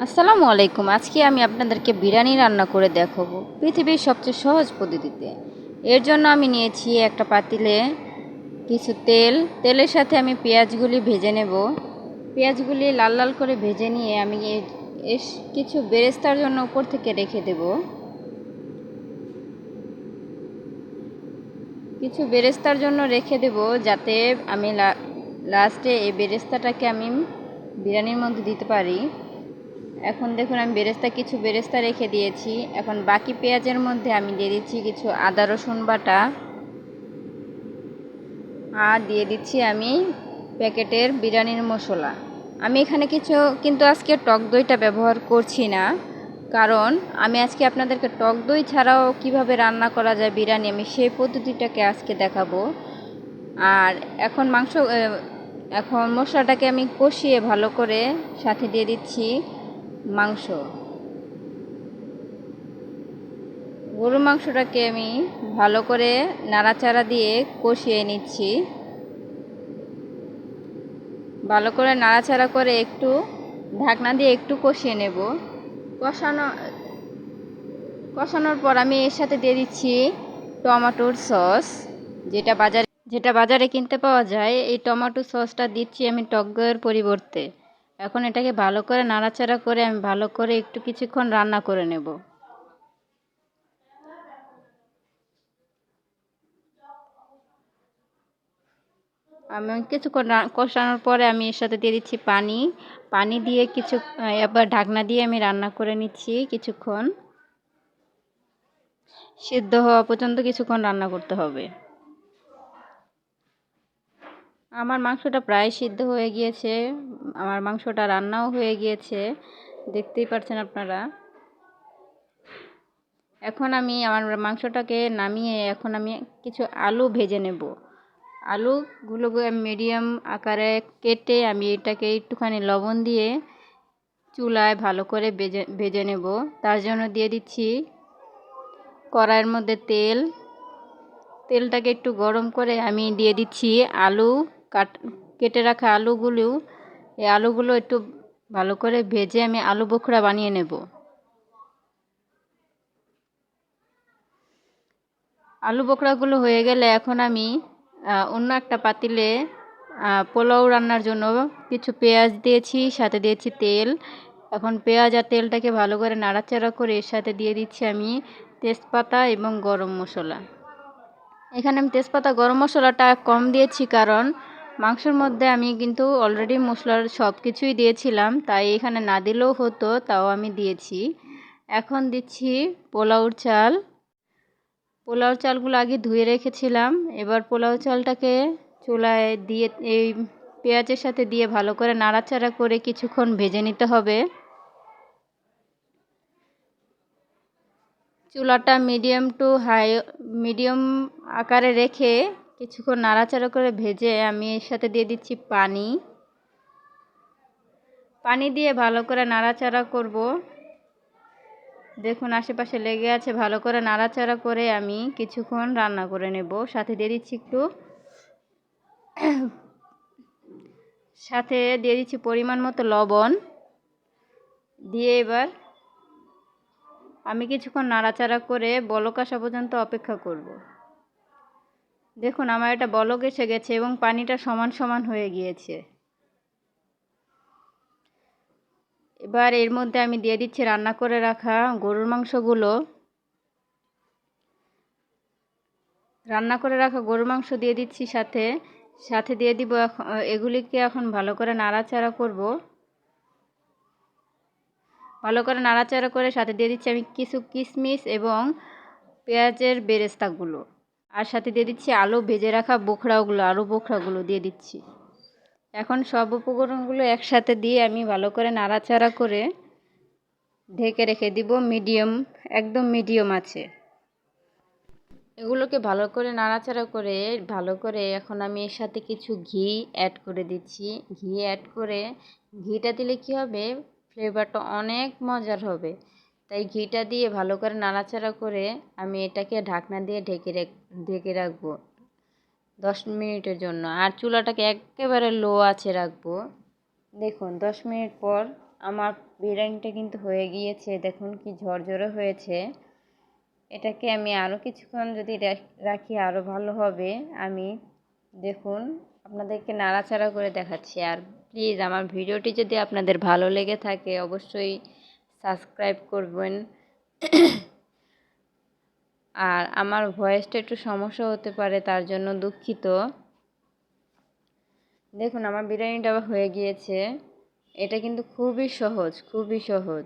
আসসালামু আলাইকুম। আজকে আমি আপনাদেরকে বিরিয়ানি রান্না করে দেখাবো পৃথিবীর সবচেয়ে সহজ পদ্ধতিতে। এর জন্য আমি নিয়েছি একটা পাতিলে কিছু তেল। তেলের সাথে আমি পেঁয়াজগুলি ভেজে নেব। পেঁয়াজগুলি লাল লাল করে ভেজে নিয়ে আমি কিছু বেরেস্তার জন্য উপর থেকে রেখে দেব। কিছু বেরেস্তার জন্য রেখে দেব, যাতে আমি লাস্টে এই বেরেস্তাটাকে আমি বিরিয়ানির মধ্যে দিতে পারি। এখন দেখুন আমি কিছু বেরেস্তা রেখে দিয়েছি। এখন বাকি পেঁয়াজের মধ্যে আমি দিয়ে দিচ্ছি কিছু আদা রসুন বাটা, আর দিয়ে দিচ্ছি আমি প্যাকেটের বিরিয়ানির মশলা। আমি এখানে কিন্তু আজকে টক দইটা ব্যবহার করছি না, কারণ আমি আজকে আপনাদেরকে টক দই ছাড়াও কিভাবে রান্না করা যায় বিরিয়ানি, আমি সেই পদ্ধতিটাকে আজকে দেখাবো। আর এখন মশলাটাকে আমি কষিয়ে ভালো করে সাথে দিয়ে দিচ্ছি মাংস। গরুর মাংসটাকে আমি ভালো করে নাড়াচাড়া দিয়ে কষিয়ে নিচ্ছি। ভালো করে নাড়াচাড়া করে একটু ঢাকনা দিয়ে একটু কষিয়ে নেব। কষানোর পর আমি এর সাথে দিয়ে দিচ্ছি টমেটোর সস, যেটা বাজারে কিনতে পাওয়া যায়। এই টমেটো সসটা দিচ্ছি আমি টক দইয়ের পরিবর্তে। এখন এটাকে ভালো করে নাড়াচাড়া করে আমি ভালো করে একটু কিছুক্ষণ রান্না করে নেব। আমি কিছুক্ষণ কষানোর পরে আমি এর সাথে দিয়ে দিচ্ছি পানি দিয়ে এবার ঢাকনা দিয়ে আমি রান্না করে নিচ্ছি কিছুক্ষণ। সিদ্ধ হওয়া পর্যন্ত কিছুক্ষণ রান্না করতে হবে। আমার মাংসটা প্রায় সিদ্ধ হয়ে গিয়েছে, আমার মাংসটা রান্নাও হয়ে গিয়েছে, দেখতেই পাচ্ছেন আপনারা। এখন আমি আমার মাংসটাকে নামিয়ে এখন আমি কিছু আলু ভেজে নেব। আলুগুলোকে মিডিয়াম আকারে কেটে আমি এটাকে একটুখানি লবণ দিয়ে চুলায় ভালো করে ভেজে নেব। তার জন্য দিয়ে দিচ্ছি কড়াইয়ের মধ্যে তেলটাকে একটু গরম করে আমি দিয়ে দিচ্ছি কেটে রাখা এই আলুগুলো একটু ভালো করে ভেজে আমি আলু বোখরা বানিয়ে নেব। আলু বোখরাগুলো হয়ে গেলে এখন আমি অন্য একটা পাতিলে পোলাও রান্নার জন্য কিছু পেঁয়াজ দিয়েছি, সাথে দিয়েছি তেল। এখন পেঁয়াজ আর তেলটাকে ভালো করে নাড়াচাড়া করে এর সাথে দিয়ে দিচ্ছি আমি তেজপাতা এবং গরম মশলা। এখানে আমি তেজপাতা গরম মশলাটা কম দিয়েছি, কারণ মাংসের মধ্যে আমি কিন্তু অলরেডি মশলার সব কিছুই দিয়েছিলাম, তাই এখানে না দিলেও হতো, তাও আমি দিয়েছি। এখন দিচ্ছি পোলাও চালগুলো আগে ধুয়ে রেখেছিলাম। এবার পোলাও চালটাকে চুলায় দিয়ে এই পেঁয়াজের সাথে দিয়ে ভালো করে নাড়াচাড়া করে কিছুক্ষণ ভেজে নিতে হবে। চুলাটা মিডিয়াম আকারে রেখে কিছুক্ষণ নাড়াচাড়া করে ভেজে আমি এর সাথে দিয়ে দিচ্ছি পানি দিয়ে ভালো করে নাড়াচাড়া করব। দেখুন আশেপাশে লেগে আছে, ভালো করে নাড়াচাড়া করে আমি কিছুক্ষণ রান্না করে নেব। সাথে দিয়ে দিচ্ছি পরিমাণ মতো লবণ দিয়ে এবার আমি কিছুক্ষণ নাড়াচাড়া করে বলক আসা পর্যন্ত অপেক্ষা করব। দেখুন আমার এটা বলক এসে গেছে এবং পানিটা সমান সমান হয়ে গিয়েছে। এবার এর মধ্যে আমি দিয়ে দিচ্ছি রান্না করে রাখা গরুর মাংস দিয়ে দিচ্ছি, সাথে দিয়ে দিব। এগুলিকে এখন ভালো করে নাড়াচাড়া করব। ভালো করে নাড়াচাড়া করে সাথে দিয়ে দিচ্ছি আমি কিছু কিশমিশ এবং পেঁয়াজের বেরেস্তাগুলো, আর সাথে দিয়ে দিচ্ছি ভেজে রাখা আলু বোখরাগুলো দিয়ে দিচ্ছি। এখন সব উপকরণগুলো একসাথে দিয়ে আমি ভালো করে নাড়াচাড়া করে ঢেকে রেখে দিব একদম মিডিয়াম আছে। এগুলোকে ভালো করে নাড়াচাড়া করে এখন আমি এর সাথে কিছু ঘি অ্যাড করে দিচ্ছি। ঘিটা দিলে কি হবে, ফ্লেভারটা অনেক মজার হবে। তাই ঘিটা দিয়ে ভালো করে নাড়াচাড়া করে আমি এটাকে ঢাকনা দিয়ে ঢেকে রাখবো 10 মিনিটের জন্য। আর চুলাটাকে একেবারে লো আঁচে রাখবো। দেখুন 10 মিনিট পর আমার বিরিয়ানিটা কিন্তু হয়ে গিয়েছে, দেখুন কি ঝরঝরে হয়েছে। এটাকে আমি আরও কিছুক্ষণ যদি রাখি আরও ভালো হবে। আমি দেখুন আপনাদেরকে নাড়াচাড়া করে দেখাচ্ছি। আর প্লিজ আমার ভিডিওটি যদি আপনাদের ভালো লেগে থাকে অবশ্যই সাবস্ক্রাইব করবেন। আর আমার ভয়েসটা একটু সমস্যা হতে পারে, তার জন্য দুঃখিত। দেখুন আমার বিরিয়ানিটা হয়ে গিয়েছে। এটা কিন্তু খুবই সহজ, খুবই সহজ।